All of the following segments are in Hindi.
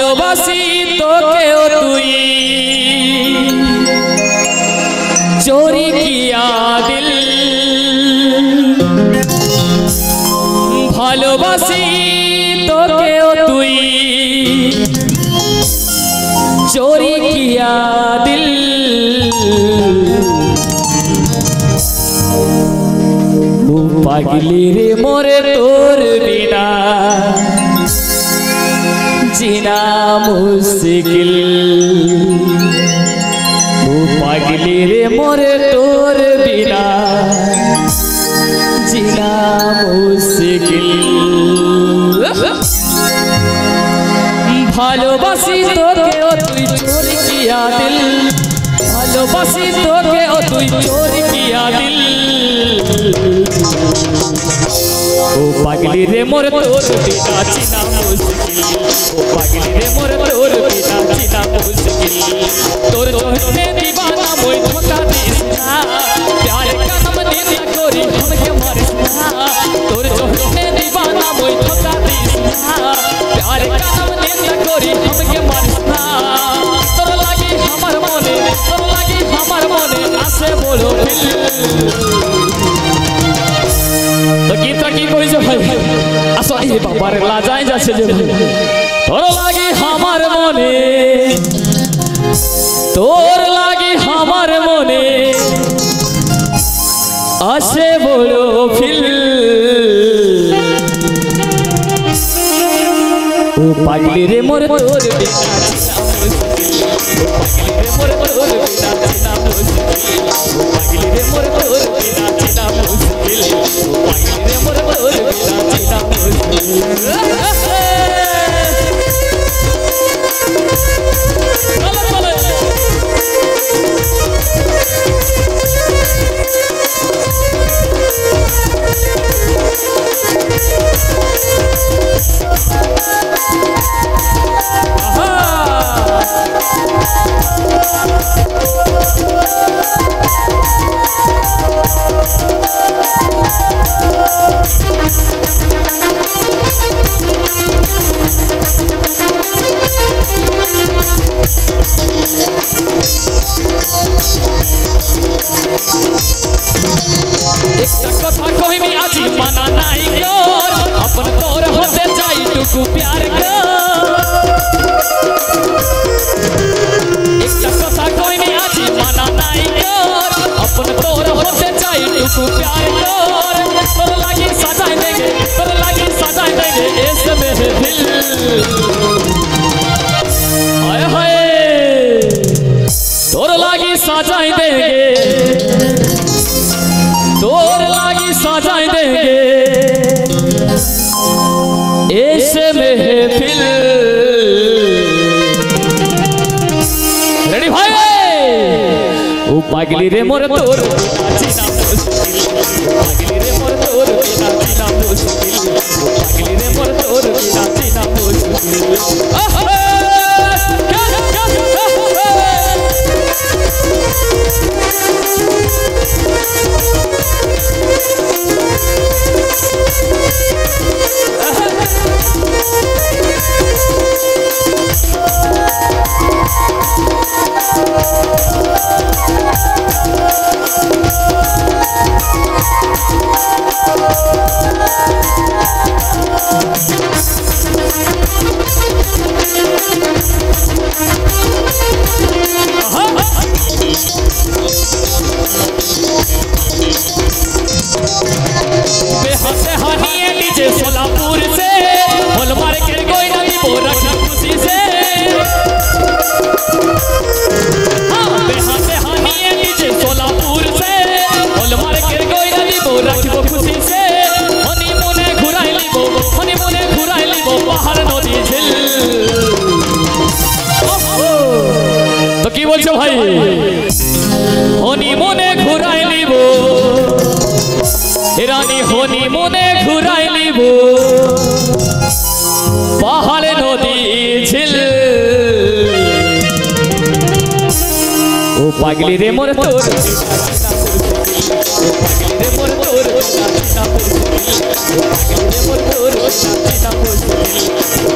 ভালোবাসি তোকেও তুই চোরি কিয়া দিল ভালোবাসি তোকেও তুই चोरी किया दिल वो पागली रे मोरे तोर बिना जीना मुश्किल वो पागली रे मोरे तोर बिना जीना मुश्किल ভালোবাসি তোকে ও তুই চোরি কিয়া দিল ভালোবাসি তোকে ও তুই চোরি কিয়া দিল ও পাগলি রে মোর তোর বিনা চিনা মুশকিল ও পাগলি রে মোর তোর বিনা চিনা মুশকিল তোর চোখে दीवाना मोय धोखा दिस ना प्यार का नाम निंदा करी हमके मारिस ना तोर चोखे दीवाना मोय धोखा दिस ना प्यार का नाम निंदा करी हमके मारिस ना तोर लागी हमर मने आसे बोलो दिल तो गीता की कोई जो भाई আসো এই বাবার লাজাই যাচ্ছে যে তোর লাগি আমার মনে তোর লাগি আমার মনে আসে বলো ফিল ও পাগলি রে মোর তোর বিনা চিনা মুশকিল ও পাগলি রে মোর তোর বিনা চিনা মুশকিল ও পাগলি রে মোর তোর বিনা চিনা মুশকিল কথা কইমি আজি মানা নাই তোর अपन तोर होते जाई टुकु प्यार कर एक কথা কইমি আজি মানা নাই তোর अपन तोर होते जाई टुकु प्यार कर तोर लागी सजाई देंगे इस मेरे दिल हाय हाय तोर लागी सजाई देंगे तोर लागी सजाई देंगे ऐसे महफिल रेडी भाई ओ पागली रे मोर तोर चिना मुश्किल पागली रे मोर तोर बिना चिना मुश्किल पागली रे मोर तोर बिना चिना मुश्किल सोलापुर से बोल मार के कोई नहीं बोल रखा खुशी से हाँ बेहां से हानिए नीचे सोलापुर से बोल मार के कोई नहीं बोल रखा खुशी से हनीमूने घुराई लीबो पहाड़ नदी झिल तो की बोलছো भाई हनीमूने घुराई लीबो रानी हनीमूने घुराई लीबो पहाड़ नदी झिल ओ पागली रे मोर तोर पागली रे मोर तोर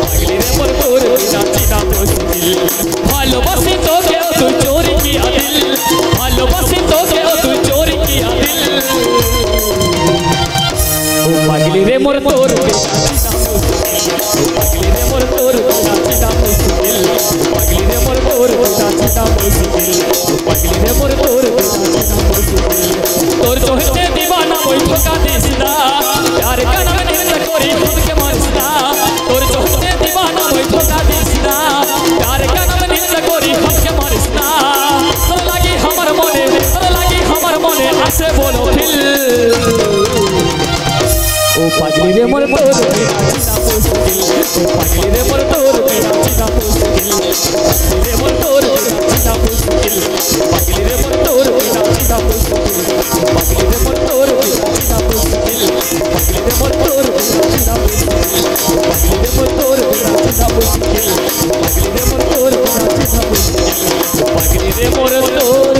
पागली रे मोर तोर मोर तोर पागली रे मोर तोर चिना मुश्किल पागली रे मोर तोर चिना मुश्किल पागली रे मोर तोर चिना मुश्किल तोर जोहते दीवाना कोई ठोका दिसदा प्यार का नाम निंदा कोरी हमके मारसदा तोर जोहते दीवाना कोई ठोका दिसदा प्यार का नाम निंदा कोरी हमके मारसदा तोर लागी हमर मने आसे बोलो फिल ओ पागली रे मोर तोर चिना मुश्किल ओ पागली रे मोर तोर चिना मुश्किल रे मोर तोर चिना मुश्किल पागली रे मोर तोर चिना मुश्किल पागली रे मोर तोर चिना मुश्किल पागली रे मोर तोर चिना मुश्किल पागली रे मोर तोर चिना मुश्किल पागली रे मोर तोर चिना मुश्किल पागली रे मोर तोर